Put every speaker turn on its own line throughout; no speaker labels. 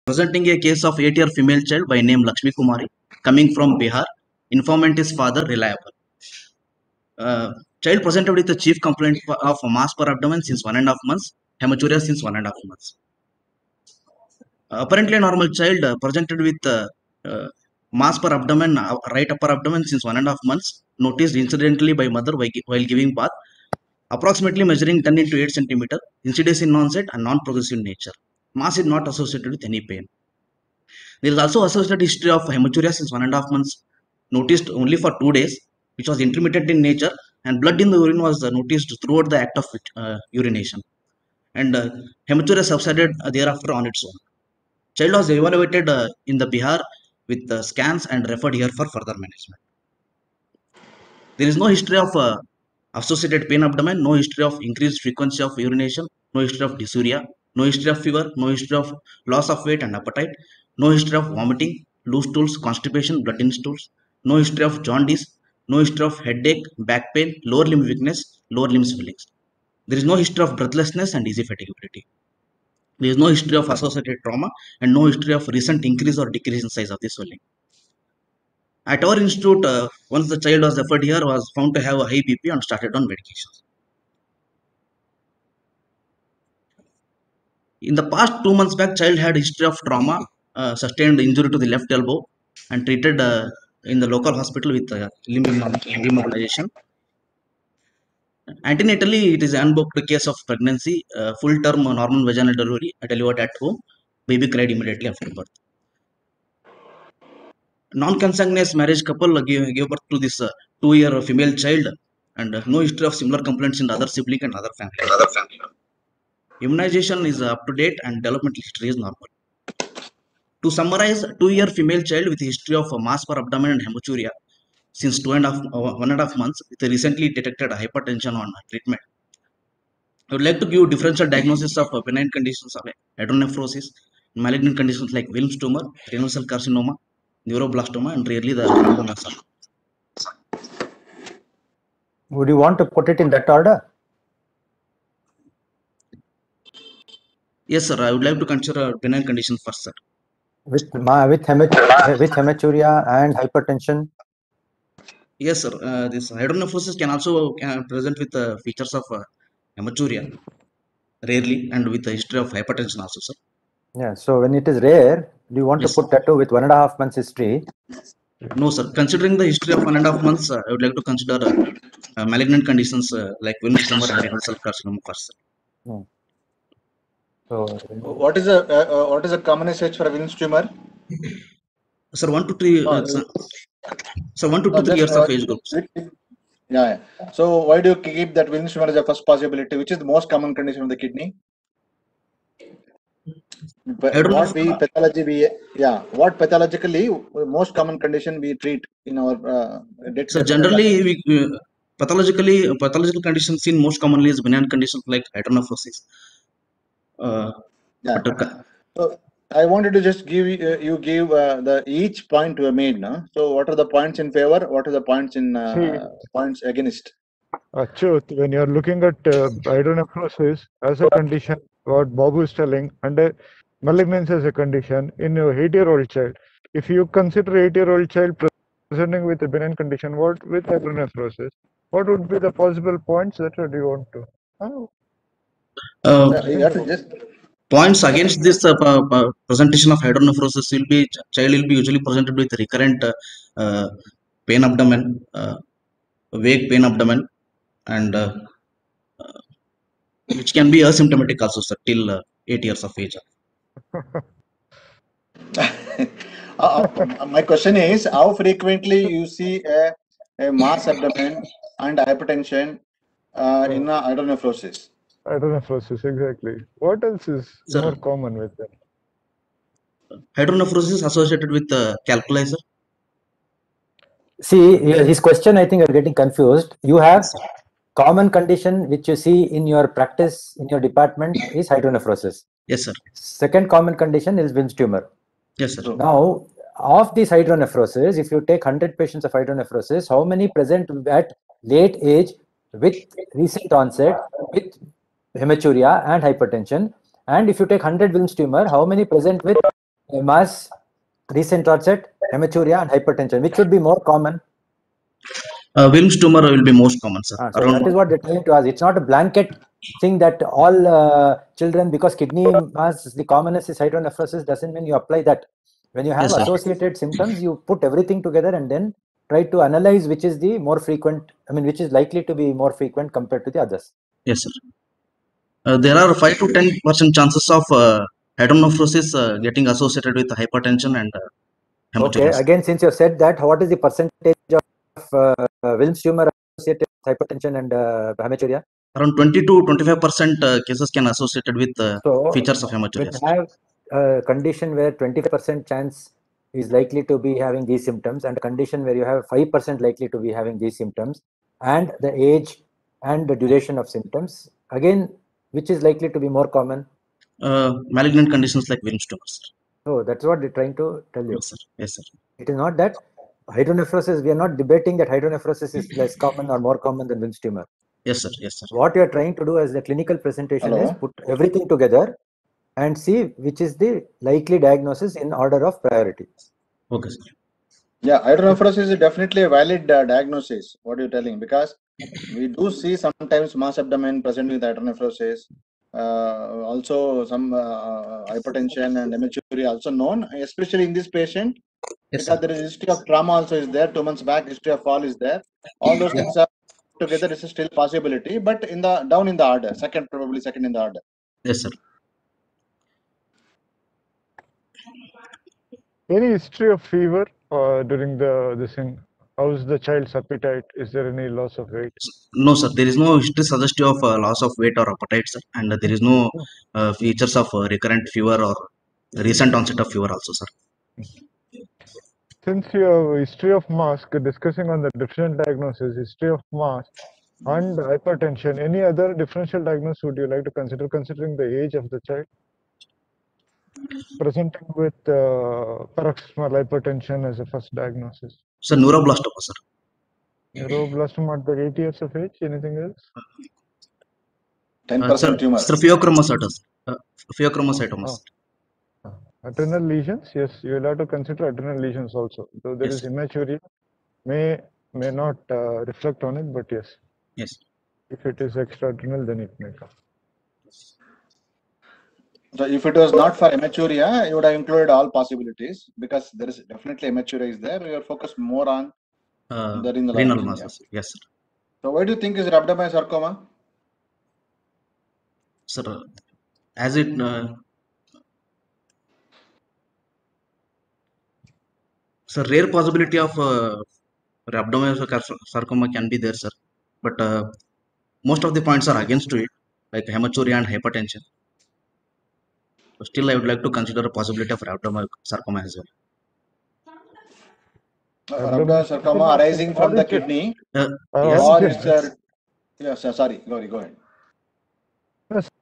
presenting a case of 8-year female child by name Lakshmi Kumari, coming from Bihar. Informant is father reliable. Child presented with the chief complaint of mass per abdomen since 1.5 months, hematuria since 1.5 months. Apparently a normal child presented with mass per abdomen, right upper abdomen since 1.5 months, noticed incidentally by mother while giving bath, approximately measuring 10 into 8 centimeter, incidence in onset and non-progressive nature. Mass is not associated with any pain. There is also associated history of hematuria since 1.5 months, noticed only for 2 days, which was intermittent in nature, and blood in the urine was noticed throughout the act of urination. And hematuria subsided thereafter on its own. Child was evaluated in the Bihar with scans and referred here for further management. There is no history of associated pain abdomen, no history of increased frequency of urination, no history of dysuria, no history of fever, no history of loss of weight and appetite, no history of vomiting, loose stools, constipation, blood in stools, no history of jaundice, no history of headache, back pain, lower limb weakness, lower limb swellings. There is no history of breathlessness and easy fatigability. There is no history of associated trauma and no history of recent increase or decrease in size of the swelling. At our institute, once the child was referred here, was found to have a high BP and started on medications. In the past 2 months back, child had history of trauma, sustained injury to the left elbow, and treated in the local hospital with limb immobilization. Antenatally, it is an unbooked case of pregnancy, full-term normal vaginal delivery, delivered at home. Baby cried immediately after birth. Non-consanguineous marriage couple gave birth to this 2-year female child, and no history of similar complaints in the other sibling and other family. Immunization is up to date and developmental history is normal. To summarize, 2-year female child with history of mass per abdomen and hematuria since 1.5 months with a recently detected hypertension on treatment. I would like to give differential diagnosis of benign conditions of hydronephrosis, malignant conditions like Wilms tumor, renal cell carcinoma, neuroblastoma, and rarely the rhabdomyosarcoma.
Would you want to put it in that order?
Yes, sir. I would like to consider benign conditions first, sir.
With hematuria and hypertension?
Yes, sir. This hydronephrosis can also present with features of hematuria, rarely, and with the history of hypertension also, sir.
Yeah. So when it is rare, do you want
Yes,
to put that too with 1.5 months history?
No, sir. Considering the history of 1.5 months, I would like to consider malignant conditions like Wilms tumor and renal cell carcinoma first, sir.
Hmm. So
what is a common stage for Wilms tumor?
Sir, 1 to 3. So 1 to 3 years of age group.
Yeah. So why do you keep that Wilms tumor as a first possibility? Which is the most common condition of the kidney? What pathologically most common condition we treat in our
So generally, pathological conditions seen most commonly is benign conditions like hydronephrosis.
So I wanted to just give you give the each point you made. No? So what are the points in favor? What are the points in points against?
Achyut, when you are looking at hydronephrosis as a condition, what Babu is telling, and malignancy as a condition in your 8-year-old child, if you consider 8-year-old child presenting with a benign condition, what with hydronephrosis, what would be the possible points that you want to?
You have to just
points against this presentation of hydronephrosis will be child will be usually presented with recurrent pain abdomen, vague pain abdomen, and which can be asymptomatic also, sir, till 8 years of age.
My question is, how frequently you see a mass abdomen and hypertension in hydronephrosis?
Hydronephrosis, exactly. What else is more common with them?
Hydronephrosis associated with calculi, sir.
See, his question, I think you're getting confused. You have common condition which you see in your practice in your department is hydronephrosis.
Yes, sir.
Second common condition is Wilms tumor.
Yes, sir.
Now, of this hydronephrosis, if you take 100 patients of hydronephrosis, how many present at late age with recent onset with hematuria and hypertension? And if you take 100 Wilms tumor, how many present with mass, recent onset, hematuria, and hypertension. Which should be more common?
Wilms tumor will be most common, sir.
So that is what they're telling to us. It's not a blanket thing that all children, because kidney mass, the commonest is hydronephrosis, doesn't mean you apply that. When you have
Yes, sir.
associated symptoms, you put everything together and then try to analyze which is the more frequent, which is likely to be more frequent compared to the others.
Yes, sir. There are 5 to 10% chances of hydronephrosis getting associated with hypertension and hematuria.
Okay, again, since you said that, what is the percentage of Wilms tumor associated with hypertension and hematuria?
Around 20 to 25% cases can associated with
So,
features of
when
hematuria.
you have a condition where 25% chance is likely to be having these symptoms, and a condition where you have 5% likely to be having these symptoms, and the age and the duration of symptoms, again, which is likely to be more common?
Malignant conditions like Wilms tumors.
So that's what they're trying to tell you.
Yes, sir. Yes, sir.
It is not that hydronephrosis, we are not debating that hydronephrosis is less common or more common than Wilms tumor.
Yes, sir. Yes, sir.
What you are trying to do as the clinical presentation is put everything together and see which is the likely diagnosis in order of priority.
Okay, sir.
Yeah, hydronephrosis is definitely a valid diagnosis. What you're telling, because we do see sometimes mass abdomen present with hydronephrosis. Also, some hypertension and hematuria also known, especially in this patient,
Yes,
because
sir.
there is history of trauma also is there. 2 months back, history of fall is there. All those things are together is still possibility, but in the down in the order, probably second in the order.
Yes, sir.
Any history of fever during this thing? How's the child's appetite? Is there any loss of weight?
No, sir. There is no history suggestive of loss of weight or appetite, sir. And there is no features of recurrent fever or recent onset of fever also, sir.
Since you have history of mass, discussing on the differential diagnosis, history of mass and hypertension, any other differential diagnosis would you like to consider, considering the age of the child? Presenting with paroxysmal hypertension as a first diagnosis.
So neuroblastoma, sir.
Neuroblastoma at the 8 years of age. Anything else?
10% tumor.
Sir, pheochromocytomas. Pheochromocytomas.
Adrenal lesions, yes, you will have to consider adrenal lesions also. Though there is hematuria, may not reflect on it, but yes.
Yes.
If it is extra-adrenal, then it may come.
So if it was not for hematuria, you would have included all possibilities, because there is definitely hematuria is there. We are focused more on the
renal masses. Yes, sir.
So why do you think is rhabdomyosarcoma?
Sir, as it so rare possibility of rhabdomyosarcoma can be there, sir. But most of the points are against to it, like hematuria and hypertension. So still, I would like to consider a possibility of rhabdomyosarcoma as well.
Rhabdomyosarcoma arising from the kidney.
Yes.
Or is there? Yes, sorry, go ahead.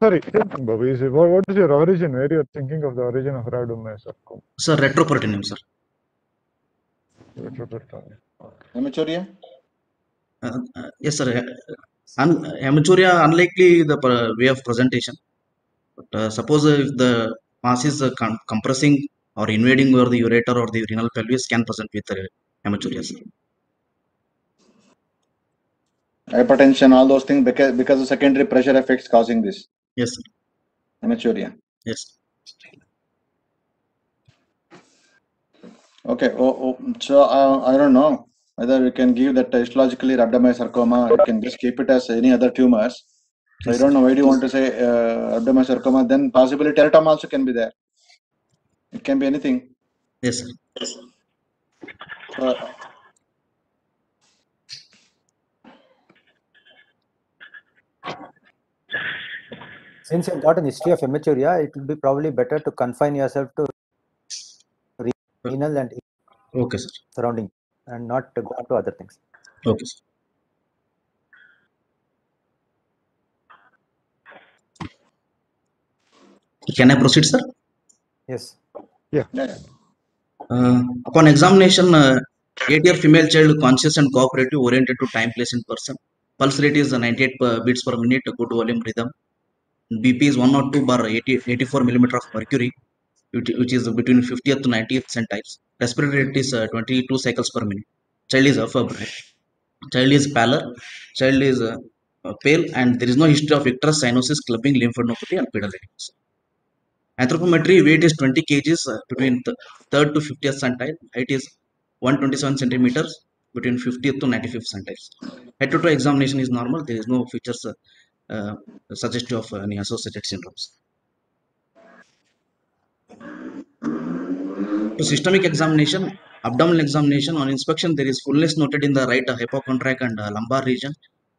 Sorry, Babu, what is your origin? Where you are thinking of the origin of rhabdomyosarcoma?
Sir, retroperitoneum, sir.
Retroperitoneum.
Hematuria?
Yes, sir. Hematuria unlikely the way of presentation. But suppose if the mass is compressing or invading over the ureter or the renal pelvis, can present with hematuria, sir.
Hypertension, all those things, because of secondary pressure effects causing this.
Yes, sir.
Hematuria.
Yes.
Okay. So I don't know whether we can give that histologically rhabdomyosarcoma. You can just keep it as any other tumors. So I don't know why do you want to say rhabdomyosarcoma. Then possibly teratoma also can be there. It can be anything.
Yes, sir.
Since you've got an history of hematuria, it will be probably better to confine yourself to renal and surrounding and not to go to other things.
Okay, sir. Can I proceed, sir?
Yes.
Yeah.
Upon examination, 8-year female child conscious and cooperative, oriented to time, place, and person. Pulse rate is 98 beats per minute, good volume rhythm. BP is 102/84 millimeter of mercury. which is between 50th to 90th centiles. Respiratory rate is 22 cycles per minute. Child is afebrile. Child is pallor. Child is pale, and there is no history of icterus, cyanosis, clubbing, lymphadenopathy, and pedal edema. Anthropometry weight is 20 kgs between 3rd to 50th centile. Height is 127 centimeters between 50th to 95th centiles. Head to toe examination is normal. There is no features uh, suggestive of any associated syndromes. To systemic examination, abdominal examination, on inspection, there is fullness noted in the right hypochondriac and lumbar region,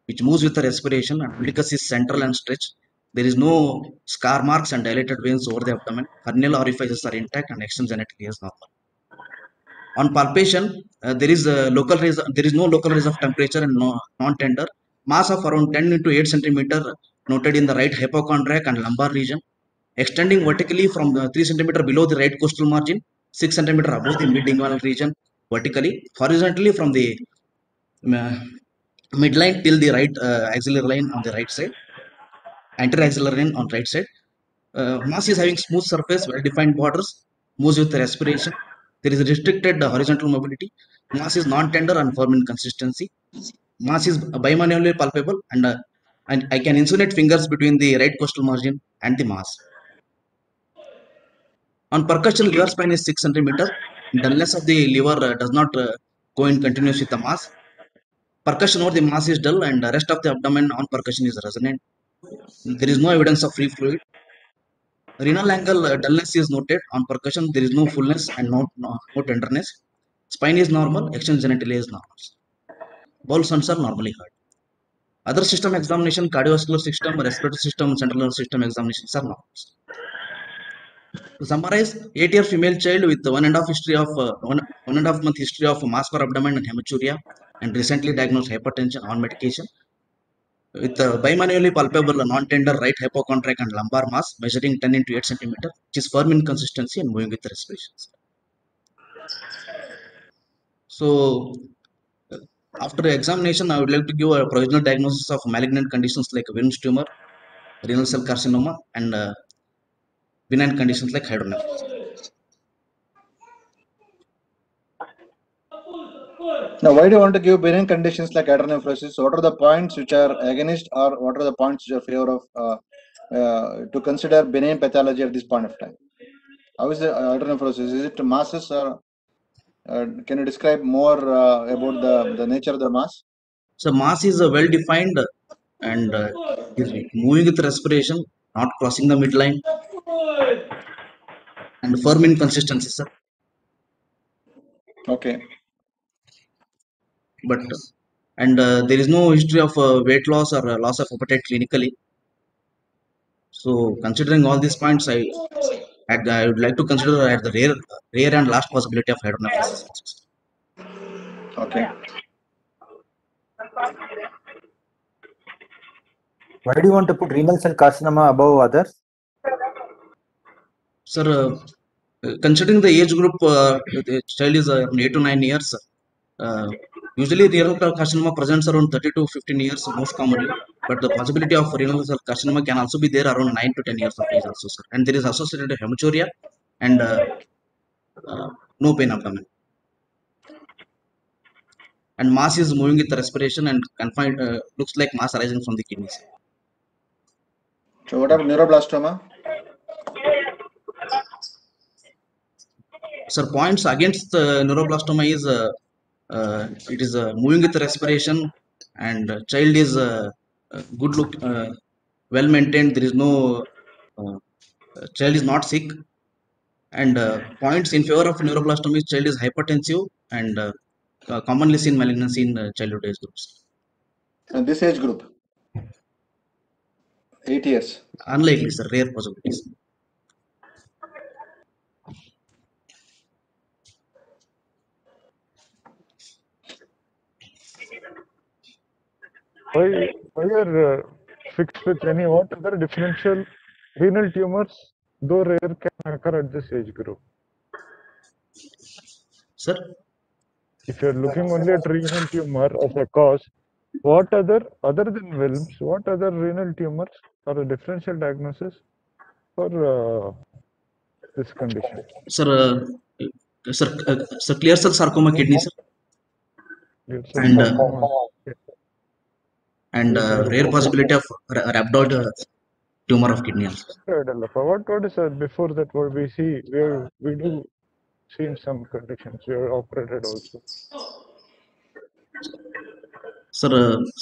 which moves with the respiration. Umbilicus is central and stretched. There is no scar marks and dilated veins over the abdomen. Hernial orifices are intact and external genitalia is normal. On palpation, there is no local rise of temperature and no non-tender. Mass of around 10 into 8 centimeter noted in the right hypochondriac and lumbar region, extending vertically from 3 centimeter below the right coastal margin, 6 centimeter above the mid-inguinal region vertically, horizontally from the midline till the right axillary line on the right side, anterior axillary line on right side. Mass is having smooth surface, well-defined borders, moves with the respiration. There is restricted horizontal mobility. Mass is non-tender and firm in consistency. Mass is bimanually palpable, and I can insinuate fingers between the right coastal margin and the mass. On percussion, liver spine is 6 centimeter. Dullness of the liver does not go in continuous with the mass. Percussion over the mass is dull, and the rest of the abdomen on percussion is resonant. There is no evidence of free fluid. Renal angle dullness is noted. On percussion, there is no fullness and no tenderness. Spine is normal. External genitalia is normal. Bowel sounds are normally heard. Other system examination, cardiovascular system, respiratory system, central nervous system examinations are normal. To summarize, 8-year female child with 1.5 month history of mass per abdomen and hematuria, and recently diagnosed hypertension on medication, with bimanually palpable non-tender right hypochondriac and lumbar mass measuring 10 into 8 centimeter, which is firm in consistency and moving with the respirations. So, after examination, I would like to give a provisional diagnosis of malignant conditions like Wilms tumor, renal cell carcinoma, and benign conditions like hydronephrosis.
Now, why do you want to give benign conditions like hydronephrosis? What are the points which are against, or what are the points which are favor of to consider benign pathology at this point of time? How is the hydronephrosis? Is it masses, or can you describe more about the nature of the mass?
So mass is well defined and is moving with respiration, not crossing the midline, and firm in consistency, sir.
Okay.
But there is no history of weight loss or loss of appetite clinically. So considering all these points, I would like to consider at the rare and last possibility of hydronephrosis.
Okay.
Why do you want to put renal cell carcinoma above others?
Sir, considering the age group, the child is 8 to 9 years. Usually, renal cell carcinoma presents around 30 to 15 years most commonly, but the possibility of renal cell carcinoma can also be there around 9 to 10 years of age also, sir. And there is associated hematuria and no pain abdomen. And mass is moving with the respiration and confined, looks like mass arising from the kidneys.
So, what about neuroblastoma?
Sir, points against neuroblastoma is it is moving with the respiration, and child is good look, well maintained. There is no child is not sick, and points in favor of neuroblastoma is child is hypertensive and commonly seen malignancy in childhood age groups.
And this age group, 8 years.
Unlikely, sir, rare possibilities.
Why are fixed with any what other differential renal tumors, though rare, can occur at this age group?
Sir,
If you're looking only at renal tumor as a cause, what other than Wilms, what other renal tumors are a differential diagnosis for this condition?
Sir, clear cell sarcoma kidney, sir,
Clear cell
and
sarcoma.
rare possibility of rhabdoid tumor of kidney also.
What is before that? What we see, we do see in some conditions we are operated also.
Sir,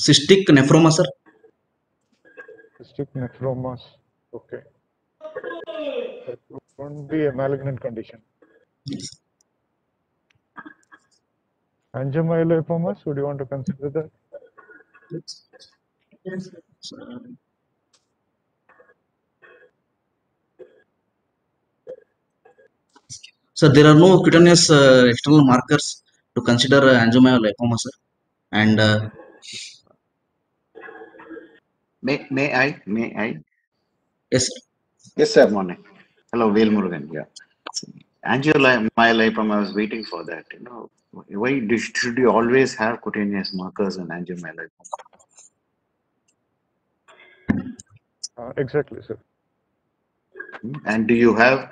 cystic nephroma, sir.
Cystic nephromas. Okay. That won't be a malignant condition.
Yes.
Angiomyolipomas, would you want to consider that?
So there are no cutaneous external markers to consider angiomyolipoma, sir. And
May I?
yes, sir.
Yes, sir.
Good morning. Hello, Veil Murugan. Yeah. Angiomyolipoma, I was waiting for that. Why should you always have cutaneous markers in angiomyolipoma?
Exactly, sir.
And do you have,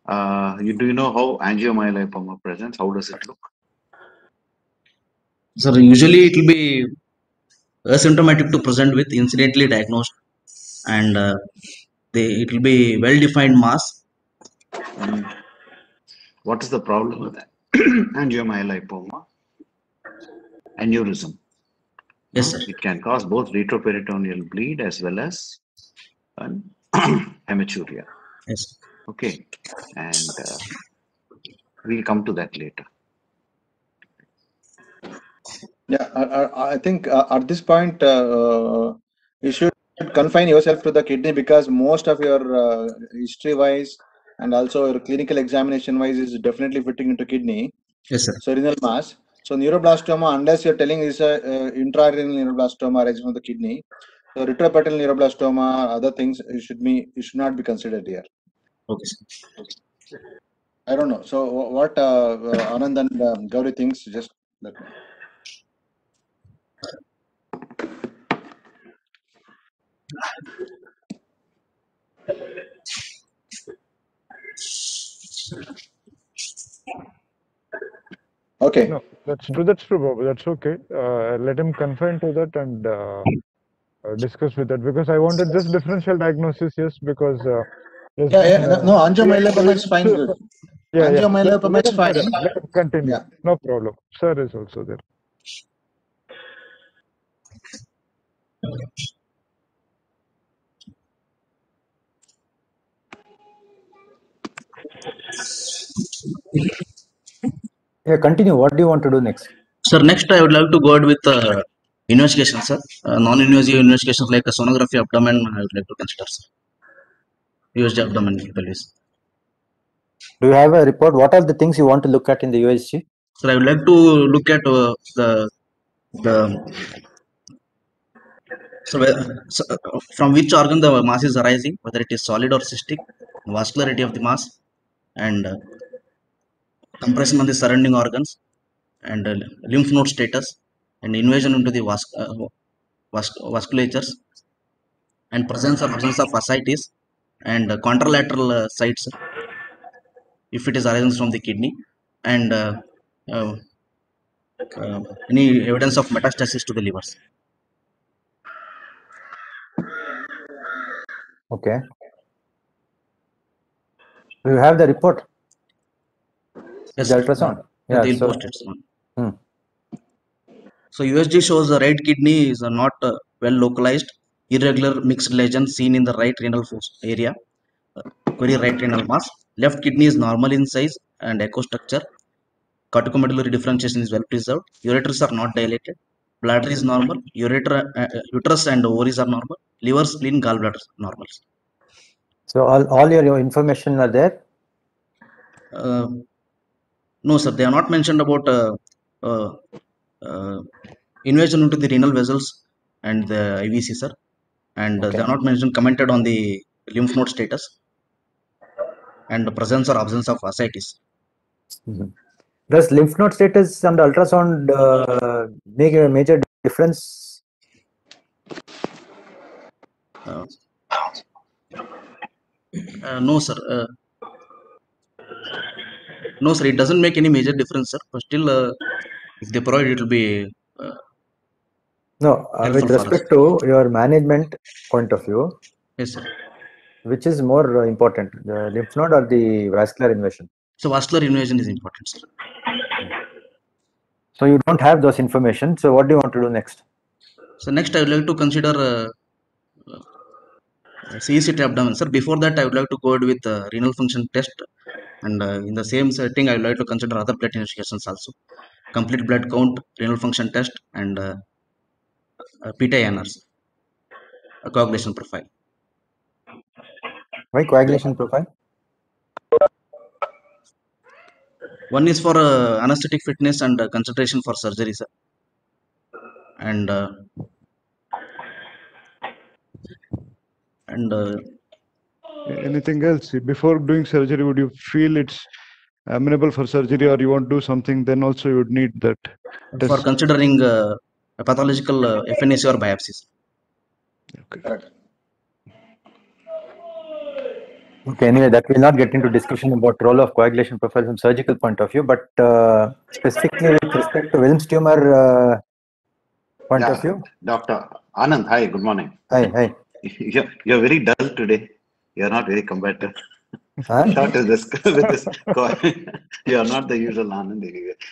do you know how angiomyolipoma presents? How does it look?
Sir, usually it will be asymptomatic to present with incidentally diagnosed, and it will be well-defined mass.
What is the problem with that? Angiomyolipoma, aneurysm.
Yes, sir.
It can cause both retroperitoneal bleed as well as hematuria.
Yes.
Okay, and we'll come to that later.
Yeah, I think at this point you should confine yourself to the kidney, because most of your history-wise and also your clinical examination-wise is definitely fitting into kidney.
Yes, sir.
So renal mass. So neuroblastoma, unless you're telling is a intrarenal neuroblastoma arising from the kidney, so retroperitoneal neuroblastoma, other things you should not be considered here.
Okay, sir.
I don't know. So what Anand and Gauri thinks, just let me. Okay.
No, that's true, Babu. That's okay. Let him confine to that and discuss with that, because I wanted just differential diagnosis, yes, because
No, angiomyolipoma is fine. Good. Angiomyolipoma is fine.
Let him continue.
Yeah.
No problem. Sir is also there.
Yeah, continue. What do you want to do next?
Sir, next I would like to go ahead with investigation, sir. Non-invasive investigations like a sonography abdomen, I would like to consider, sir. USG abdomen pelvis.
Do you have a report? What are the things you want to look at in the USG?
Sir, I would like to look at from which organ the mass is arising, whether it is solid or cystic, vascularity of the mass, and compression on the surrounding organs, and lymph node status, and invasion into the vasculatures, and presence or absence of ascites, and contralateral sites if it is arising from the kidney, and any evidence of metastasis to the livers.
Okay. Do you have the report?
Yes,
The
sir.
ultrasound.
Yeah,
Yeah.
they'll
So,
post it. So USG shows the right kidney is not well localized, irregular mixed lesions seen in the right renal area, query right renal mass. Left kidney is normal in size and echo structure. Corticomedullary differentiation is well preserved. Ureters are not dilated. Bladder is normal. Uterus and ovaries are normal. Liver, spleen, gallbladder normal.
so all your information are there.
No, sir. They are not mentioned about invasion into the renal vessels and the IVC, sir. And
Okay.
they are not mentioned commented on the lymph node status and the presence or absence of ascites.
Does lymph node status and ultrasound make a major difference?
No, sir. No, sir, it doesn't make any major difference, sir. But still, if they provide, it will be
No,
helpful
with
for us.
respect to your management point of view,
Yes, sir.
which is more important, the lymph node or the vascular invasion?
So vascular invasion is important, sir.
So you don't have those information. So what do you want to do next?
So next, I would like to consider CECT abdomen, sir. Before that, I would like to go ahead with renal function test, and in the same setting, I would like to consider other blood investigations also. Complete blood count, renal function test, and PTINRs, a coagulation profile.
Why coagulation profile?
One is for anesthetic fitness and consideration for surgery, sir. And
Anything else? Before doing surgery, would you feel it's amenable for surgery, or you want to do something, then also you would need that
for
test?
considering a pathological FNAC or biopsies.
Okay.
Correct.
Okay, anyway, that will not get into discussion about role of coagulation profile from surgical point of view, but specifically with respect to Wilms tumor point of view.
Dr. Anand, hi, good morning.
Hi.
You're very dull today. You're not very combative.
Huh?
Thought with this, you're not the usual Anand.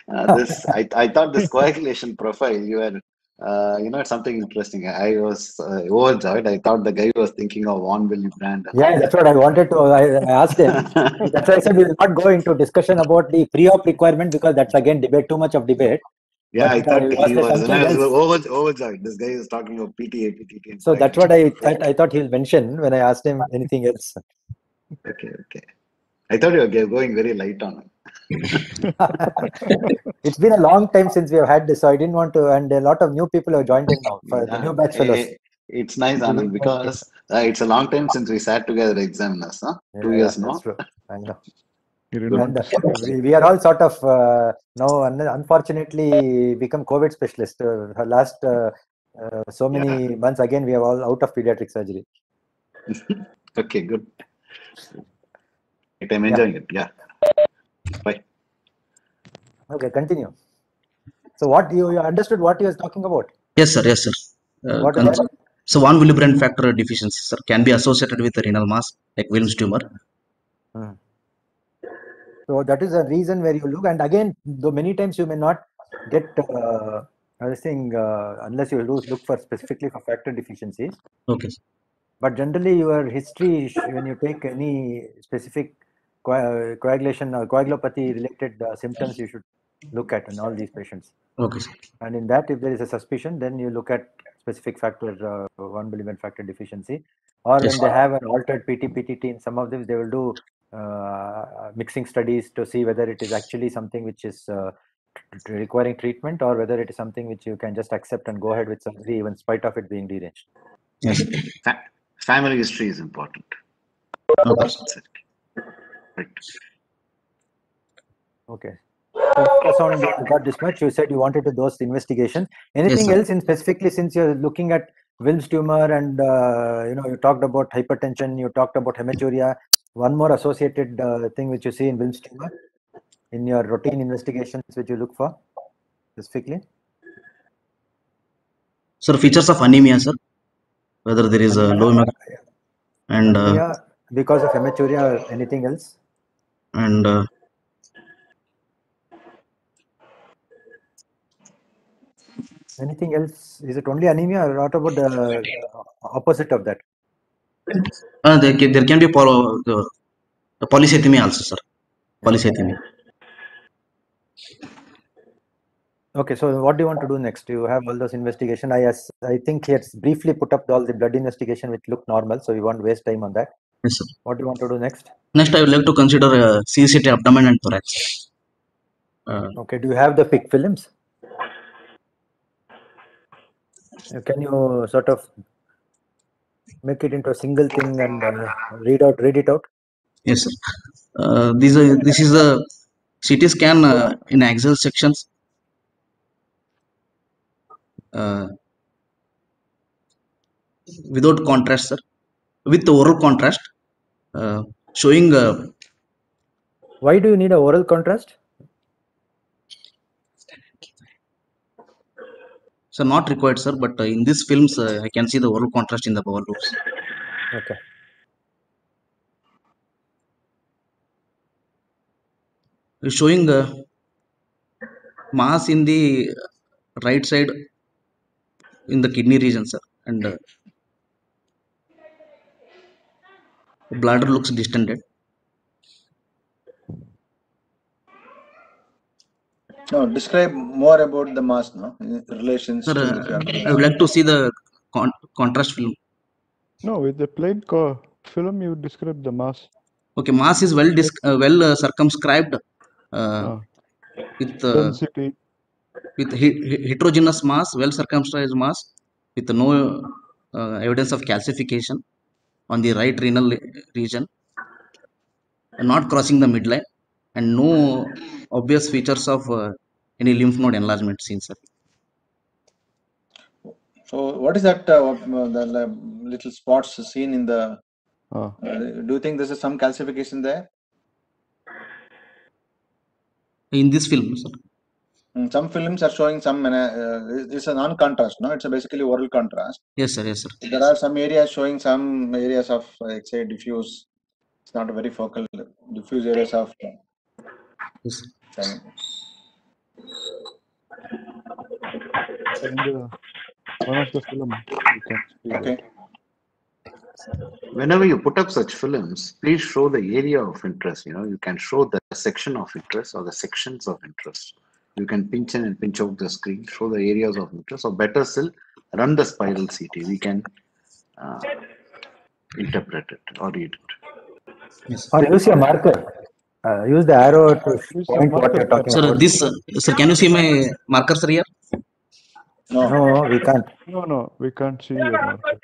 I thought this coagulation profile, you were, it's something interesting. I was overjoyed. I thought the guy was thinking of Von Willebrand.
Yeah, that's what I wanted to. I asked him. That's why I said we will not go into discussion about the pre-op requirement because that's again debate, too much of debate.
Yeah,
But
I thought he was,
something
I was
else.
overjoyed. This guy is talking of PTA, PTT. and
So that's what
coagulation.
I thought he'll mention when I asked him anything else.
Okay. I thought you were going very light on it.
It's been a long time since we have had this, so I didn't want to. And a lot of new people have joined in now for the new batch fellows.
It's nice, Anand, because it's a long time since we sat together examiners. Huh? 2 years now.
That's true. I know.
You
And
remember?
we are all sort of now, unfortunately, become COVID specialists. Last so many months, again, we are all out of pediatric surgery.
Okay, good. I'm enjoying it. Yeah. Bye.
Okay, continue. So, what you understood what he was talking about?
Yes, sir.
What is that?
So Von Willebrand factor deficiency, sir, can be associated with the renal mass, like Wilms tumor.
So that is a reason where you look, and again, though many times you may not get unless you look for specifically for factor deficiencies.
Okay.
But generally, your history, when you take any specific coagulation or coagulopathy related symptoms, you should look at in all these patients.
Okay, sir.
And in that, if there is a suspicion, then you look at specific factor, Von Willebrand factor deficiency, or
Yes,
when they have an altered PT/PTT. In some of them, they will do mixing studies to see whether it is actually something which is requiring treatment, or whether it is something which you can just accept and go ahead with surgery, even in spite of it being deranged.
Yes.
Family history is important.
Okay.
Right.
Okay. So ultrasound got this much. You said you wanted to dose investigation. Anything
Yes,
else in specifically, since you're looking at Wilms tumor and you talked about hypertension, you talked about hematuria. One more associated thing which you see in Wilms tumor in your routine investigations which you look for specifically?
Sir, features of anemia, sir. Whether there is a low and
anemia because of hematuria or anything else?
And
anything else? Is it only anemia, or what about the opposite of that?
there can be polycythemia also, sir. Polycythemia.
Okay, so what do you want to do next? You have all those investigation. I think he has briefly put up all the blood investigation which look normal, so we won't waste time on that.
Yes, sir.
What do you want to do next?
Next, I would like to consider CCT abdomen and thorax.
Okay, do you have the PIC films? Can you sort of make it into a single thing and read it out?
Yes, sir. This is a CT scan in axial sections. Without contrast, sir, with oral contrast, showing
Why do you need a oral contrast?
So not required, sir, but in these films, I can see the oral contrast in the bowel loops.
Okay.
It's showing mass in the right side in the kidney region, sir, and bladder looks distended.
No, describe more about the mass, no, in relations
Sir,
to if you are.
I would like to see the contrast film.
No, with the plain film, you describe the mass.
Okay, mass is well circumscribed with
Density.
heterogeneous mass, well circumscribed mass with no evidence of calcification on the right renal region, not crossing the midline, and no obvious features of any lymph node enlargement seen, sir.
So what is that? The little spots seen in the. Do you think there is some calcification there?
In this film, sir.
Some films are showing some. It's a non-contrast, no? It's a basically oral contrast.
Yes, sir. Yes, sir.
There are some areas showing some areas of, like say, diffuse. It's not a very focal. Diffuse areas of.
Yes.
One of the film you can see.
Okay.
Whenever you put up such films, please show the area of interest. You can show the section of interest or the sections of interest. You can pinch in and pinch out the screen, show the areas of interest, or better still, run the spiral CT. We can interpret it or read it.
Yes.
Or use your marker. Use the arrow to point what you're talking
Sir,
about.
Sir, can you see my marker, sir, here?
No, we can't.
No, we can't see your marker.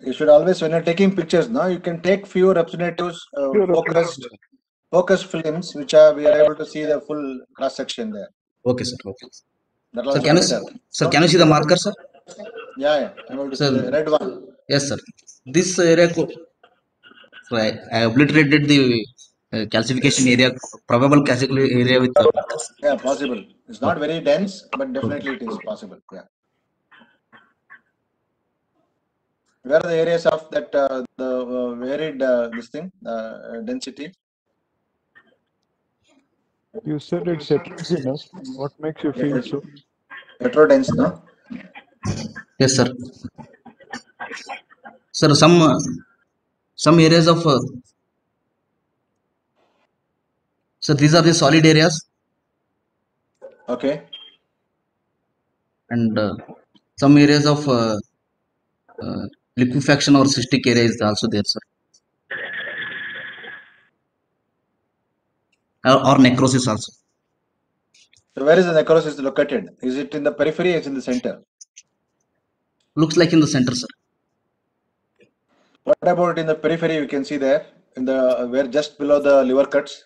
You should always, when you're taking pictures, no, you can take few representatives, focused films, we are able to see the full cross section there.
Okay, sir. Okay.
That
Sir, can you see the marker, sir?
Yeah, I'm able to see the red one.
Yes, sir. This area, I obliterated the calcification area, probable calcification area with the markers.
Yeah, possible. It's not very dense, but definitely it is possible. Yeah. Where are the areas of that the varied this thing density?
You said it's heterogeneous. What makes you feel so?
Heterodense, no?
Yes, sir. Sir, some areas of so these are the solid areas.
Okay.
And some areas of liquefaction or cystic area is also there, sir. Or necrosis also.
So where is the necrosis located? Is it in the periphery or is it in the center?
Looks like in the center, sir.
What about in the periphery? You can see there in the where just below the liver cuts.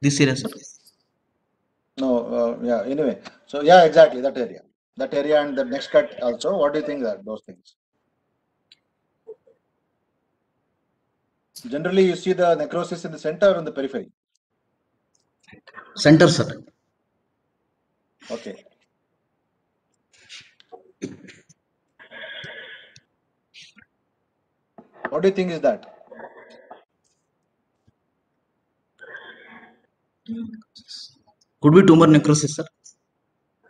This area, sir.
No, yeah. Anyway, so yeah, exactly that area, and the next cut also. What do you think that those things? Generally, you see the necrosis in the center or in the periphery.
Center, sir.
Okay. What do you think is that?
Could be tumor necrosis, sir.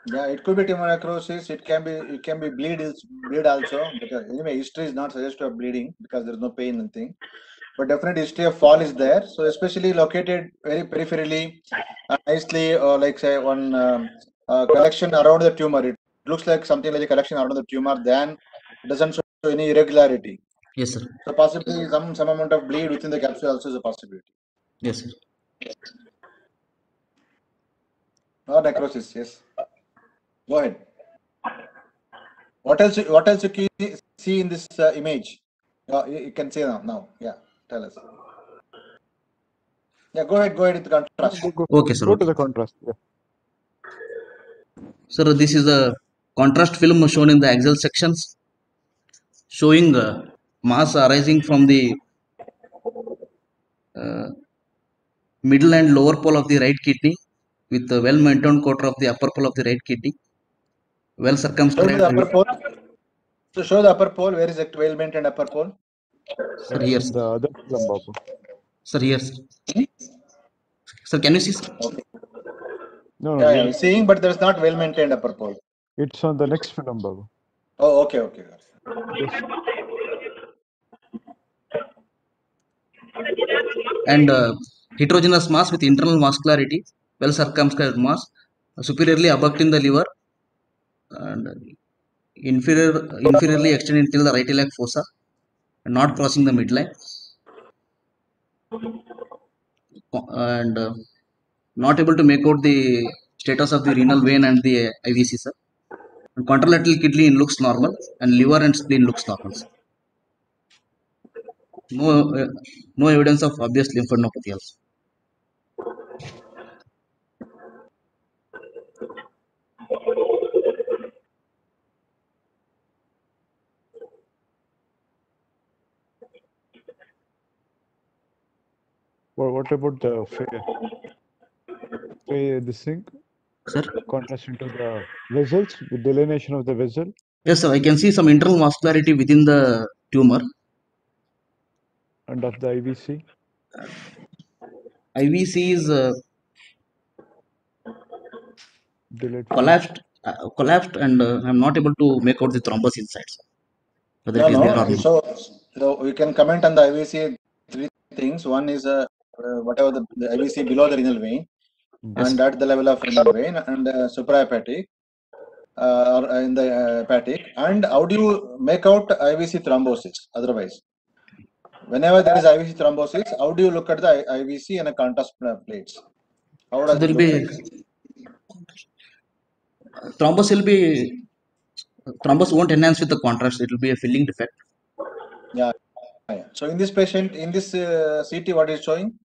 Yeah, it could be tumor necrosis. It can be bleed also. But anyway, history is not suggestive of bleeding because there is no pain and thing. But definitely history of fall is there. So especially located very peripherally, nicely, or like say one collection around the tumor. It looks like something like a collection around the tumor. Then it doesn't show any irregularity.
Yes, sir.
So possibly some amount of bleed within the capsule also is a possibility.
Yes, sir.
Or necrosis, yes. Go ahead. What else? What else you see in this image? You can say now. Yeah, tell us. Yeah, go ahead. Go ahead with the contrast.
Okay, sir.
Go
Okay.
to the contrast. Yeah.
Sir, this is a contrast film shown in the axial sections, showing mass arising from the middle and lower pole of the right kidney, with the well-maintained quarter of the upper pole of the right kidney, well
Show me
circumscribed.
the upper pole. So show the upper pole. Where is the well maintained upper pole?
Sir, here,
The
sir.
other film, Babu.
Sir, here, sir. Sir, can you see, sir?
Okay.
No,
Yeah, I'm seeing, but there is not well maintained upper pole.
it's on the next film, Babu.
Oh, okay.
Yes.
And heterogeneous mass with internal vascularity, well circumscribed mass, superiorly abducting the liver, and inferiorly extending till the right iliac fossa, and not crossing the midline, and not able to make out the status of the renal vein and the IVC, sir. And contralateral kidney looks normal, and liver and spleen looks normal, sir. No evidence of obvious lymphadenopathy also.
Well, what about the this thing?
Sir?
Contrast into the vessels, with delineation of the vessel.
Yes, sir. I can see some internal vascularity within the tumor.
And of the IVC?
IVC is collapsed, and I'm not able to make out the thrombus inside, sir. Whether it is there or not.
So we can comment on the IVC three things. One is whatever the IVC below the renal vein,
Yes,
and at the level of renal vein, and suprahepatic, or in the hepatic. And how do you make out IVC thrombosis? Otherwise, whenever there is IVC thrombosis, how do you look at the IVC and a contrast plates? How
so
does
there
it
will
look
be
like?
thrombus won't enhance with the contrast. It will be a filling defect.
Yeah. So in this patient, in this CT, what is showing?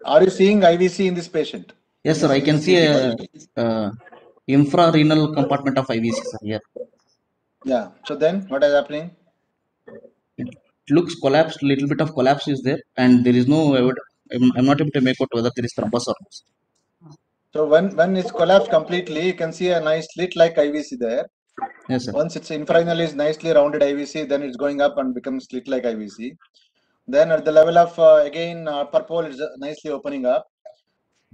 Are you seeing IVC in this patient?
Yes, sir. I can see a infrarenal compartment of IVC, sir. Here.
Yeah. So then, what is happening?
It looks collapsed. Little bit of collapse is there, and there is no evidence. I'm not able to make out whether there is thrombus or not.
So when it's collapsed completely, you can see a nice slit-like IVC there.
Yes, sir.
Once it's infrarenal is nicely rounded IVC, then it's going up and becomes slit-like IVC. Then at the level of again upper pole is nicely opening up.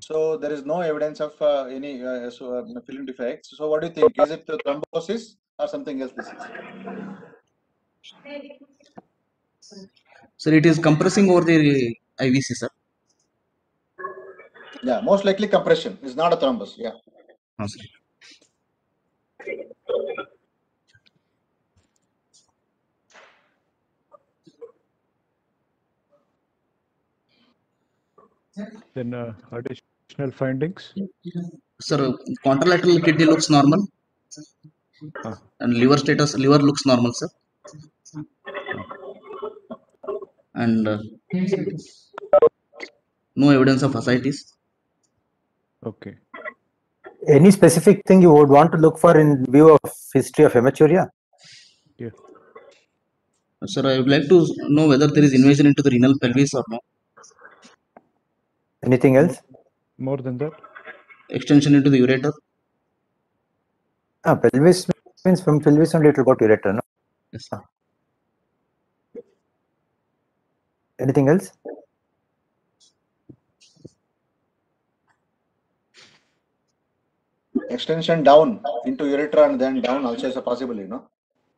So there is no evidence of any filling defects. So what do you think? Is it thrombosis or something else? This is.
Sir, it is compressing over the IVC, sir.
Yeah, most likely compression. It's not a thrombus. Yeah.
No, sir.
Then additional findings.
Sir, contralateral kidney looks normal, and liver looks normal, sir. And no evidence of ascites.
Okay. Any specific thing you would want to look for in view of history of hematuria?
Yeah.
Sir, I would like to know whether there is invasion into the renal pelvis or no.
Anything else?
More than that?
Extension into the ureter.
Pelvis means from pelvis only it will go to ureter, no?
Yes.
Anything else?
Extension down into ureter and then down also is a possibility, no?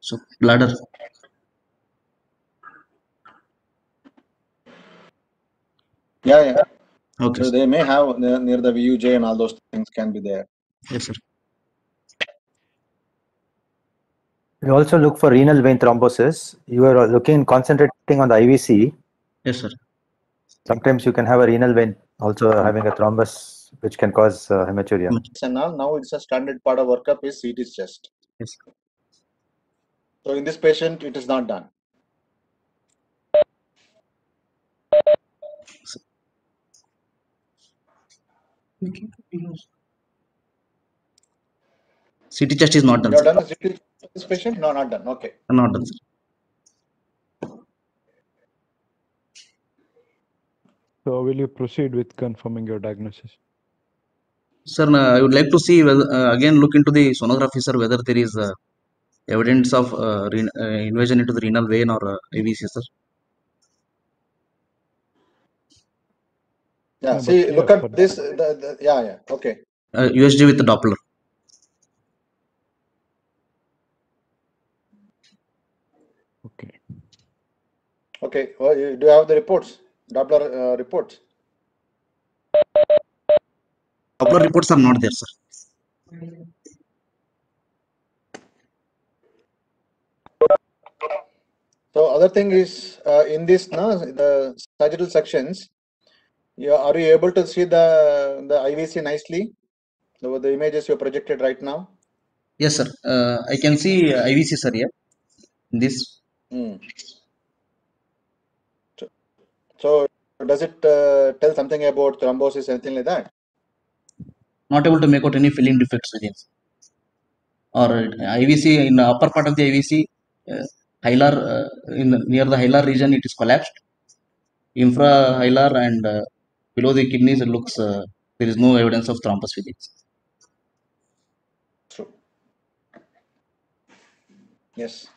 So bladder.
Yeah.
Okay.
So they may have near the VUJ and all those things can be there.
Yes, sir.
You also look for renal vein thrombosis. You are concentrating on the IVC.
Yes, sir.
Sometimes you can have a renal vein also having a thrombus, which can cause hematuria.
And now it's a standard part of workup is CT chest.
Yes.
So in this patient, it is not done.
CT chest is not done,
You have
sir.
done the CT chest for this patient? No, not done. Okay.
Not done, sir.
So will you proceed with confirming your diagnosis?
Sir, I would like to see whether, again look into the sonography, sir, whether there is evidence of invasion into the renal vein or IVC, sir.
Yeah.
No,
See,
but
look
yeah,
at this. Yeah. Okay.
USG with the Doppler.
Okay.
Okay. Well, do you have the reports? Doppler reports.
Doppler reports are not there, sir.
So other thing is in this the sagittal sections, are you able to see the IVC nicely? The images you projected right now.
Yes, sir. I can see IVC, sir, here. This.
So does it tell something about thrombosis, anything like that?
Not able to make out any filling defects with it. Or IVC in the upper part of the IVC, hilar near the hilar region, it is collapsed. Infrahilar and below the kidneys, it looks there is no evidence of thrombus with it.
True. Yes.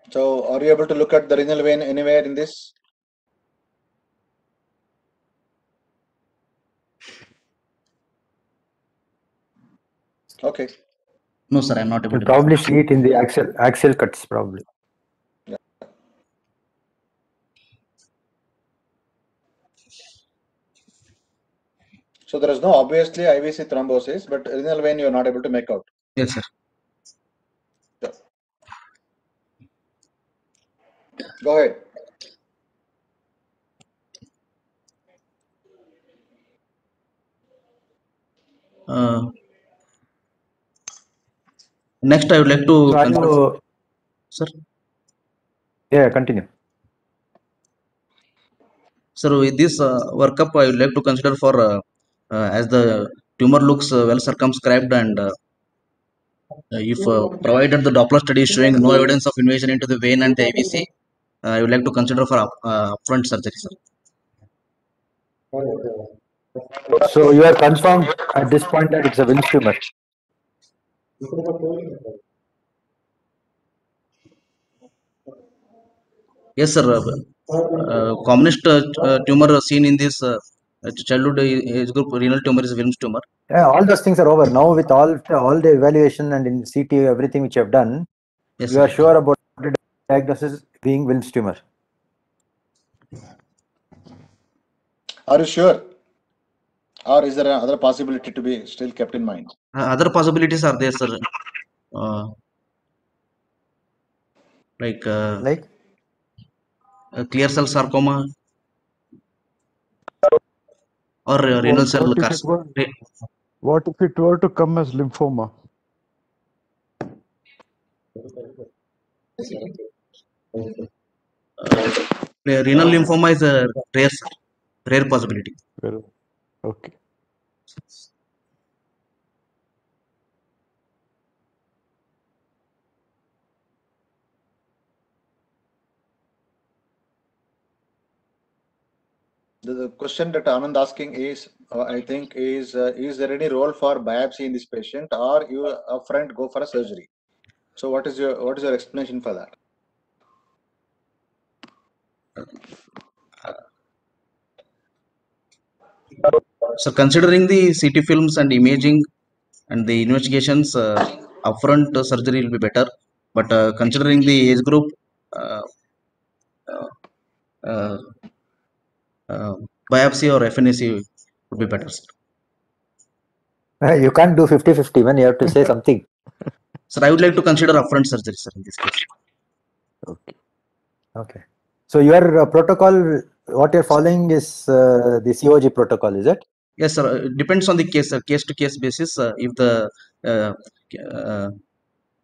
So are you able to look at the renal vein anywhere in this? Okay.
No, sir, I am not able
You'll
to.
probably see it in the axial cuts, probably.
Yeah. So there is no obviously IVC thrombosis, but renal vein you are not able to make out.
Yes, sir.
Yeah. Go ahead.
Next, I would like to.
So are you,
Sir.
yeah, continue.
So with this workup, I would like to consider for as the tumor looks well circumscribed and if provided the Doppler study is showing no evidence of invasion into the vein and the IVC, I would like to consider for upfront surgery, sir.
So you are confirmed at this point that it's a Wilms tumor.
Yes, sir. Commonest tumor seen in this childhood age group renal tumor is Wilms tumor.
Yeah, all those things are over now with all the evaluation and in CT everything which you have done.
Yes,
You
sir.
are sure about the diagnosis being Wilms tumor.
Are you sure? Or is there another possibility to be still kept in mind?
Other possibilities are there, sir. Like clear cell sarcoma or renal cell carcinoma.
What if it were to come as lymphoma?
Renal lymphoma is a rare possibility.
Okay.
The question that Anand asking is, I think, is there any role for biopsy in this patient, or you upfront go for a surgery? So what is your explanation for that?
So considering the CT films and imaging and the investigations, upfront surgery will be better. But considering the age group, biopsy or FNAC would be better, sir.
You can't do 50-50 when you have to say something.
Sir, I would like to consider upfront surgery, sir, in this case.
Okay. So your protocol, what you're following is the COG protocol, is it?
Yes, sir. It depends on the case, sir. Case to case basis. If the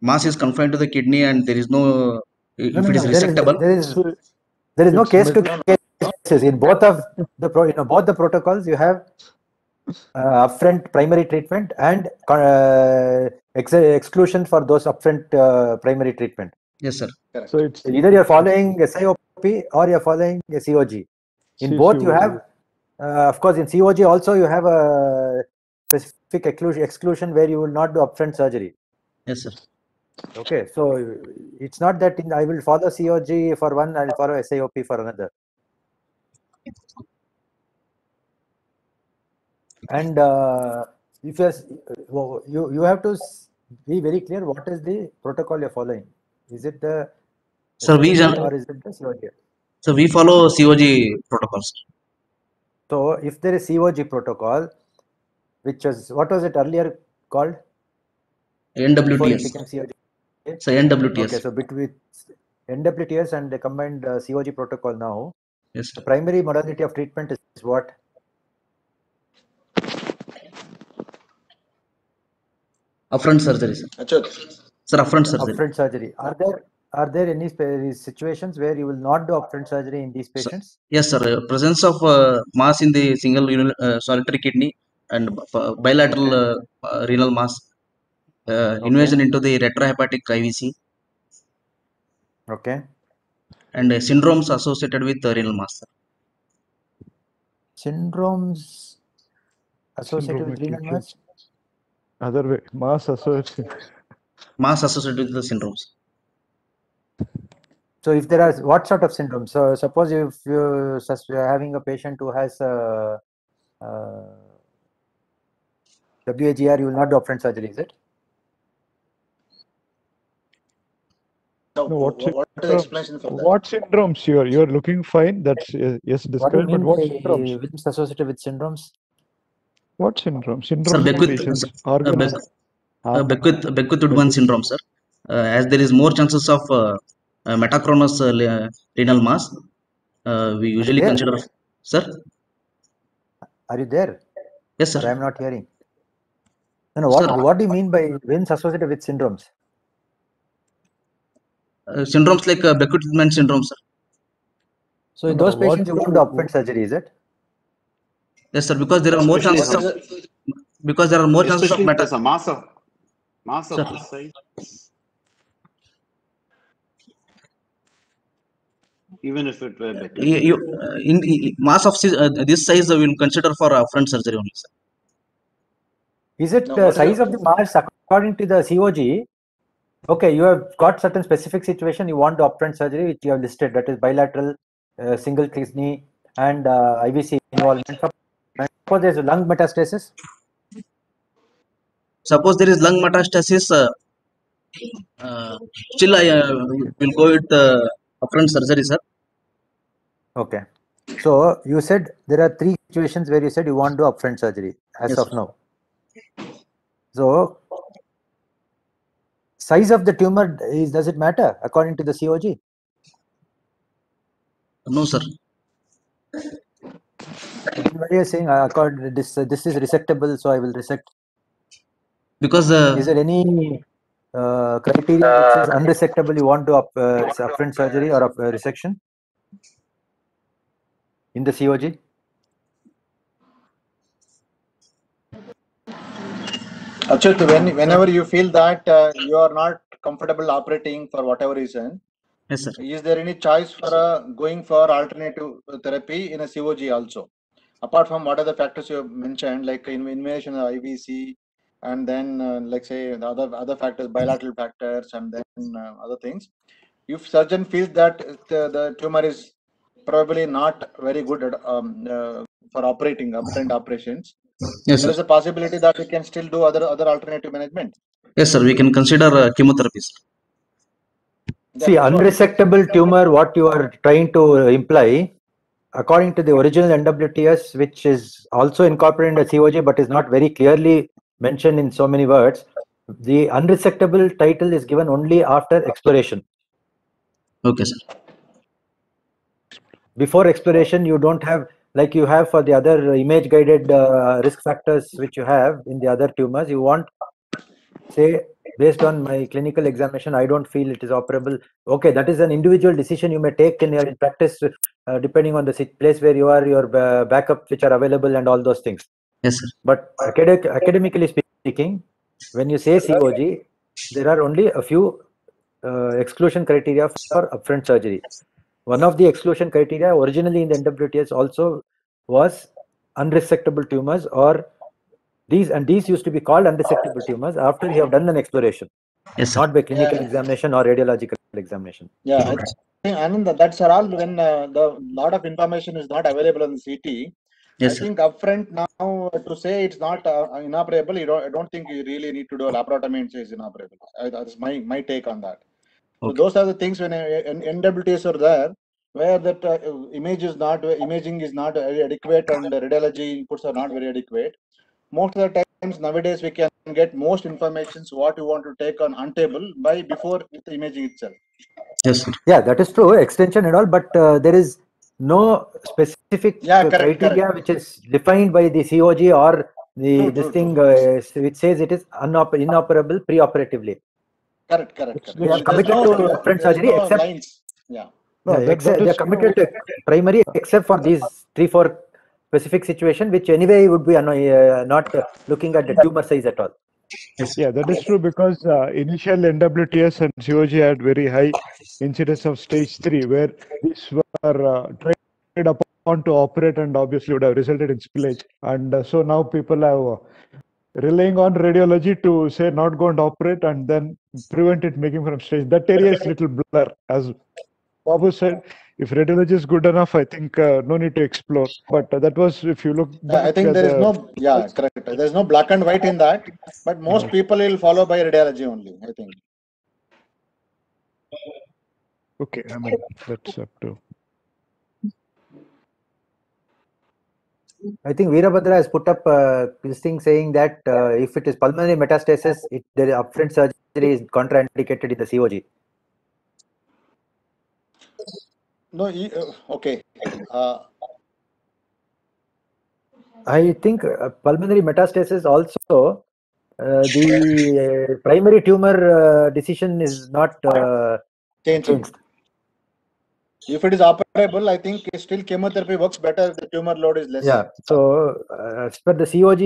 mass is confined to the kidney and there is no, if it is resectable.
There is no
It's
case to
mid-
cases in both of the both the protocols. You have upfront primary treatment and exclusion for those upfront primary treatment.
Yes, sir.
Correct.
So it's
Either you're following a SIOP or you're following a COG. In both you
COG.
have, of course, in COG also you have a specific exclusion where you will not do upfront surgery.
Yes, sir.
Okay, so it's not that I will follow COG for one, I'll follow SIOP for another. And if you have to be very clear what is the protocol you're following. Is it the
Sir,
SIOP or is it the COG?
So we follow COG protocols.
So if there is COG protocol, which was, what was it earlier called? Before it
NWTS.
became COG?
So NWTS.
Okay, so between NWTS and the combined COG protocol now,
Yes,
the
sir.
primary modality of treatment is what?
Upfront surgery, sir.
Achyut.
Sir, upfront surgery.
Upfront surgery. Are there any situations where you will not do upfront surgery in these patients?
Yes, sir. Presence of mass in the single solitary kidney and bilateral renal mass, invasion into the retrohepatic IVC,
Okay.
and syndromes associated with renal mass. Sir.
Syndromes associated with renal mass?
Other way, mass associated.
Mass associated with the syndromes.
So if there are, what sort of syndromes? So suppose if you're having a patient who has WAGR, you will not do upfront surgery, is it?
No,
No,
what is the explanation for that?
What syndromes you're looking fine? That's yes
What do you
described,
mean
but what
by
syndromes?
which associated with syndromes?
What syndrome?
Sir,
Syndromes could be organ.
Beckwith-Woodman syndrome, sir. As there is more chances of metachronous renal mass, we usually
there?
consider. Sir?
Are you there?
Yes, sir.
Or I am not hearing. No,
Sir,
what do you mean by wins associated with syndromes?
syndromes like Beckwith-Woodman syndrome, sir.
So in those patients, you won't do upfront surgery, is it?
Yes, sir. Because there are more
Especially
chances
some-
of. Because there are more chances of
Especially if there's a mass of
Sir.
this size. Even if it were better.
Mass of this size we will consider for upfront surgery only, sir.
Is it
No,
the
what is
size
the-
of the mass according to the COG? Okay, you have got certain specific situation, you want the upfront surgery, which you have listed, that is bilateral, single kidney, and IVC involvement. Suppose there's a lung metastasis.
Suppose there is lung metastasis, still I will go with upfront surgery, sir.
Okay. So you said there are 3 situations where you said you want to do upfront surgery as
Yes,
of
sir.
now. So size of the tumor does it matter according to the COG?
No, sir.
What are you saying? According this is resectable, so I will resect.
Because
Is there any criteria which is unresectable? You want to upfront surgery or resection in the COG?
Achyut, whenever you feel that you are not comfortable operating for whatever reason,
yes, sir.
is there any choice for going for alternative therapy in a COG also? Apart from what are the factors you have mentioned, like invasion of IVC, and then like say the other factors, bilateral factors, and then other things. If surgeon feels that the tumor is probably not very good at, for operating upfront operations,
Yes,
there
sir.
is a possibility that we can still do other alternative management.
Yes, sir. We can consider chemotherapy, sir.
See, unresectable tumor, what you are trying to imply, according to the original NWTS, which is also incorporated in the COG but is not very clearly mentioned in so many words, The unresectable title is given only after exploration.
Okay, sir.
Before exploration, you don't have, like you have for the other image guided risk factors which you have in the other tumors. You want, say, based on my clinical examination, I don't feel it is operable. Okay, that is an individual decision you may take in your practice, depending on the place where you are, your backup which are available and all those things.
Yes, sir.
But academically speaking, when you say COG, there are only a few exclusion criteria for upfront surgery. One of the exclusion criteria originally in the NWTS also was unresectable tumors, or these used to be called unresectable tumors after you have done an exploration,
Yes, sir.
not by clinical
Yeah.
examination or radiological examination.
Yeah, I think Anand, that's all when the lot of information is not available on the CT.
Yes,
I
sir.
think upfront now to say it's not inoperable, I don't think you really need to do a laparotomy and say it's inoperable. That's my take on that. So
Okay.
those are the things when NWTs are there, where that imaging is not very adequate and the radiology inputs are not very adequate. Most of the times nowadays we can get most informations what you want to take on table by before with the imaging itself.
Yes, sir.
Yeah, that is true, extension and all, but there is no specific criteria which is defined by the COG or the this thing which says it is inoperable preoperatively.
Correct.
They are committed to upfront surgery except
lines. Yeah.
No,
they are
is
committed to primary except for these 3-4 specific situation, which anyway would be not looking at the tumor size at all.
Yeah, that is true, because initial NWTS and COG had very high incidence of stage 3, where these were tried upon to operate and obviously would have resulted in spillage. And so now people are relying on radiology to say not go and operate and then prevent it making from stage. That area is little blur. As Babu said, if radiology is good enough, I think no need to explore. But that was, if you look back,
I think there is correct. There is no black and white in that, but most people will follow by radiology only, I think.
Okay, I mean, that's up to.
I think Veerabhadra has put up this thing saying that if it is pulmonary metastasis, the upfront surgery is contraindicated in the COG.
No, okay.
I think pulmonary metastasis also, the primary tumor decision is not changed.
If it is operable, I think still chemotherapy works better if the tumor load is less.
Yeah. So as per the COG,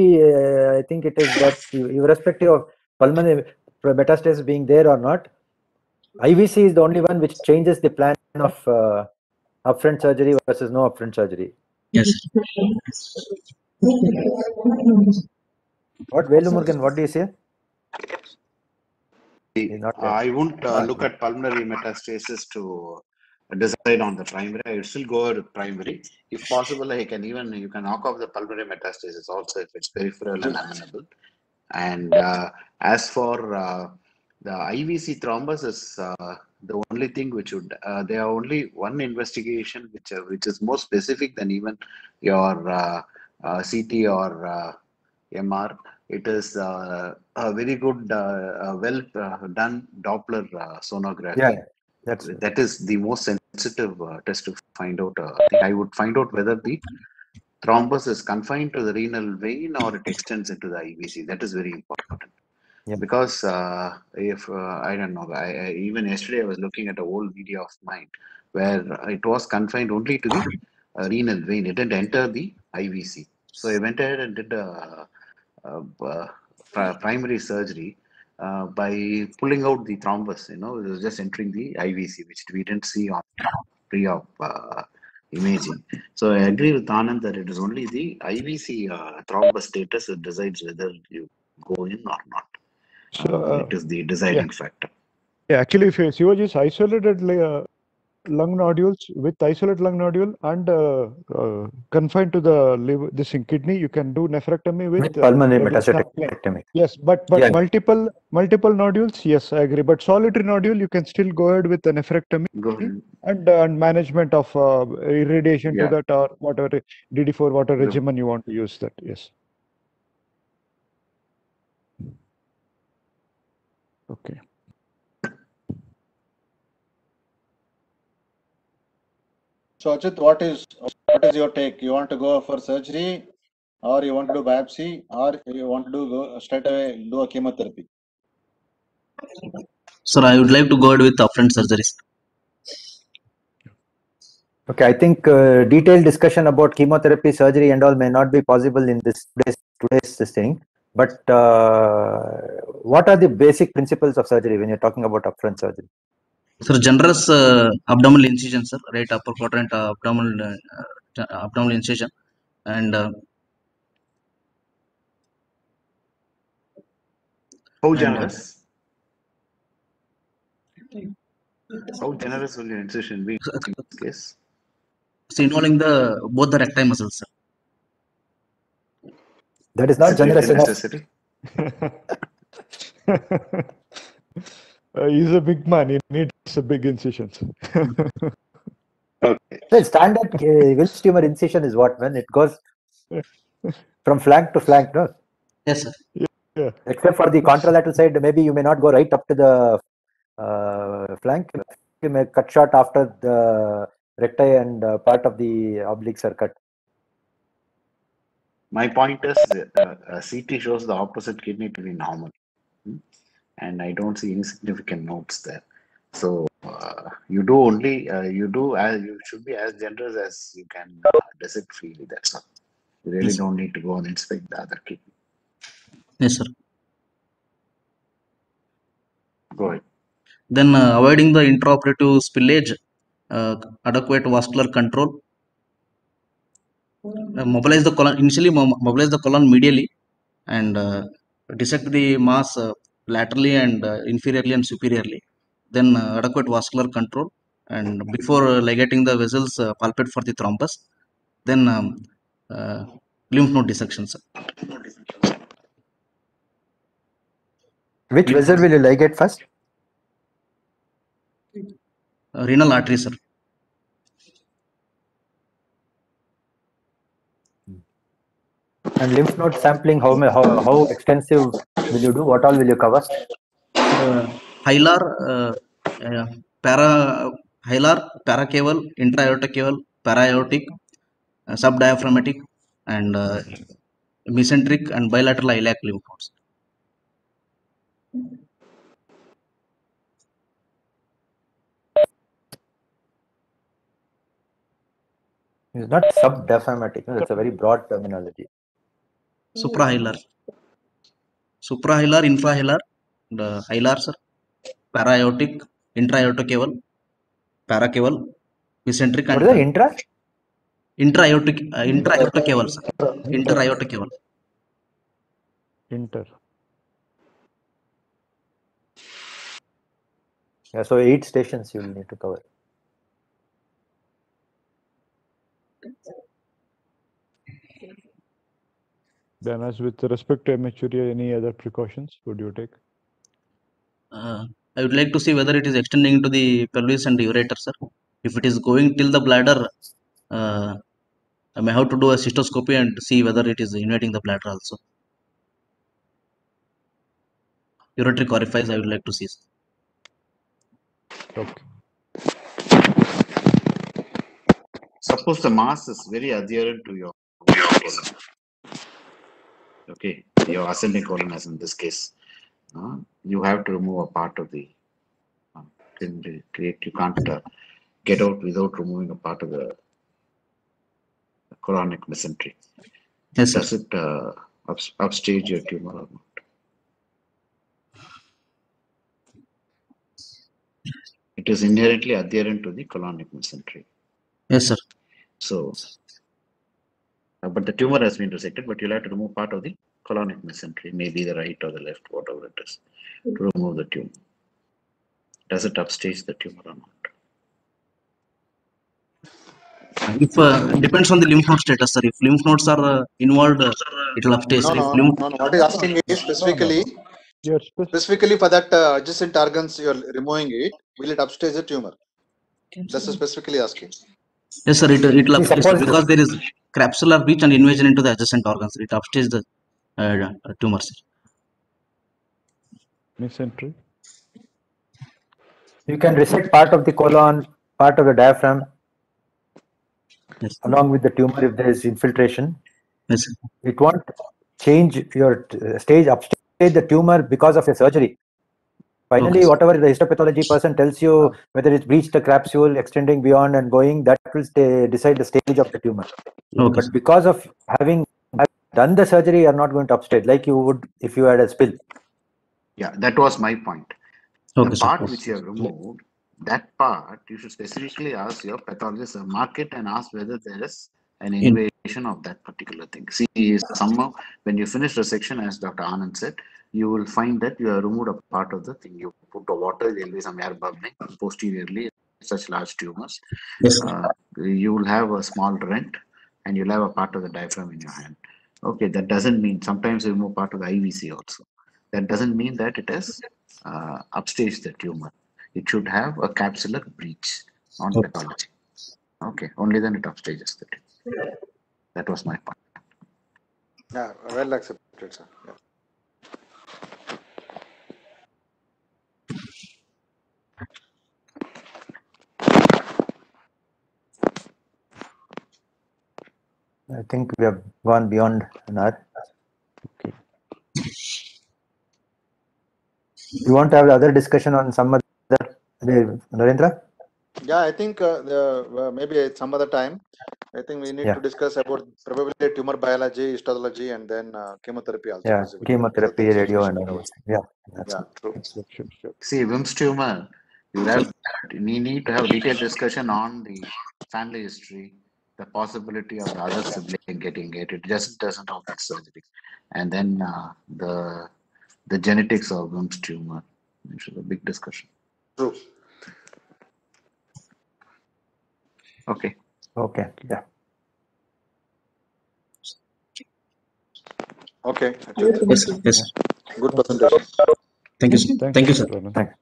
I think it is that irrespective of pulmonary metastasis being there or not, IVC is the only one which changes the plan of upfront surgery versus no upfront surgery.
Yes.
What, Velu Murugan, what do you say?
I won't look at pulmonary metastasis to decide on the primary. I would still go with primary. If possible, you can knock off the pulmonary metastasis also if it's peripheral and amenable. And as for the IVC thrombus is the only thing which would there are only one investigation which is more specific than even your CT or MR. It is a very good, well done Doppler sonography.
Yeah,
that is the most sensitive test to find out. I would find out whether the thrombus is confined to the renal vein or it extends into the IVC. That is very important.
Yeah.
Because if I don't know, even yesterday I was looking at an old video of mine where it was confined only to the renal vein. It didn't enter the IVC. So I went ahead and did a primary surgery by pulling out the thrombus. It was just entering the IVC, which we didn't see on pre-op imaging. So I agree with Anand that it is only the IVC thrombus status that decides whether you go in or not.
So,
it is the deciding factor.
Yeah, actually, if your COG is isolated lung nodules with isolated lung nodule and confined to the liver, this in kidney, you can do nephrectomy with
pulmonary metastatic.
Yes, but multiple nodules, yes, I agree. But solitary nodule, you can still go ahead with the nephrectomy and management of irradiation to that or whatever DD4 water regimen you want to use that. Yes. Okay.
So Achit, what is your take? You want to go for surgery, or you want to do biopsy, or you want to go straight away do a chemotherapy?
Sir, I would like to go ahead with upfront surgeries.
Okay, I think detailed discussion about chemotherapy, surgery, and all may not be possible in today's this thing. But what are the basic principles of surgery when you're talking about upfront surgery?
Sir, generous abdominal incision, sir, right upper quadrant abdominal incision, and
How
And,
generous? How generous will your incision be in this case?
so involving both the recti muscles, sir.
That is not
Is it
generous
really
enough.
necessary?
He's a big man. He needs a big incisions.
Okay.
Well, standard Wilms tumor incision is what, when it goes from flank to flank, no?
Yes, sir.
Yeah.
Except for the contralateral side, maybe you may not go right up to the flank. You may cut short after the recti and part of the obliques are cut.
My point is, CT shows the opposite kidney to be normal, and I don't see any significant notes there. So you should be as generous as you can dissect freely. That's all. You really
Yes, sir.
don't need to go and inspect the other kidney.
Yes, sir.
Go ahead.
Then avoiding the intraoperative spillage, adequate vascular control, mobilize the colon initially, mobilize the colon medially, and dissect the mass laterally and inferiorly and superiorly. Then adequate vascular control, and before ligating the vessels, palpate for the thrombus. Then lymph node dissection, sir.
Which
Lymph
vessel
node-
will you ligate first?
renal artery, sir.
And lymph node sampling, how extensive will you do? What all will you cover?
Hilar, paracaval, intra-aortic, para-aortic, subdiaphragmatic, and mesenteric and bilateral iliac lymph nodes.
It's not subdiaphragmatic. No, that's a very broad terminology.
Suprahilar, infrahilar, the hilar, sir, para-aortic, intra-aortocaval, paracaval, mesenteric,
What
and
is that?
intra-aortocaval, sir. Inter-aortocaval.
Inter.
Yeah, so 8 stations you will need to cover.
Then, as with respect to hematuria, any other precautions would you take?
I would like to see whether it is extending into the pelvis and the ureter, sir. If it is going till the bladder, I may have to do a cystoscopy and see whether it is invading the bladder also. Ureteric orifice, I would like to see, sir.
Okay.
Suppose the mass is very adherent to your colon. Okay, your ascending colon, as in this case, you have to remove a part of the you can't get out without removing a part of the colonic mesentery.
Yes, sir.
Does it upstage your tumor or not? It is inherently adherent to the colonic mesentery.
Yes, sir.
So, but the tumor has been resected, but you'll have to remove part of the colonic mesentery, maybe the right or the left, whatever it is, to remove the tumor. Does it upstage the tumor or not?
If depends on the lymph node status, sir. If lymph nodes are involved, it will upstage.
No,
If
no,
lymph,
no, no. What is asking is specifically,
Yes.
specifically for that adjacent organs you are removing it, will it upstage the tumor? That's specifically asking.
yes, sir. It will
See,
upstage, sir,
suppose-
because there is capsular breach and invasion into the adjacent organs. It upstage the tumor, sir.
Mesentery.
You can resect part of the colon, part of the diaphragm,
Yes.
along with the tumor if there is infiltration.
Yes.
It won't change your stage, upstage the tumor because of a surgery. Finally,
Okay, sir.
whatever the histopathology person tells you, whether it's breached the capsule, extending beyond and going, that will decide the stage of the tumor.
Okay,
But
sir.
because of having done the surgery, you're not going to upstage like you would if you had a spill.
Yeah, that was my point.
Okay,
The
sir.
part which you have removed, that part you should specifically ask your pathologist, mark it and ask whether there is an invasion of that particular thing. See, somehow when you finish the section, as Dr. Anand said, you will find that you have removed a part of the thing. You put the water, there will be some air bubbling posteriorly, such large tumors.
Yes, sir.
You will have a small rent and you'll have a part of the diaphragm in your hand. Okay, that doesn't mean, sometimes you remove part of the IVC also. That doesn't mean that it has upstage the tumor. It should have a capsular breach on
Okay.
pathology. Okay, only then it upstages the tumor. That was my point.
Yeah, well accepted, sir. Yeah.
I think we have gone beyond an hour. Okay. You want to have other discussion on some other, Narendra?
Yeah, I think maybe at some other time. I think we need
Yeah.
to discuss about probably tumor biology, histology, and then chemotherapy also.
Yeah,
Possibly.
chemotherapy,
That's
radio,
special.
and all. Yeah, that's
Yeah, true.
Sure.
See, Wim's tumor, we need to have a detailed discussion on the family history, the possibility of the other sibling getting it. It just doesn't have that surgery. And then the genetics of Wim's tumor, which is a big discussion.
True.
Okay.
Okay. Yeah.
Okay.
Yes, sir. Yes, sir.
Good presentation.
Thank you, sir.
Thanks,
Thank you, sir.
Dr. Anand.
Thanks.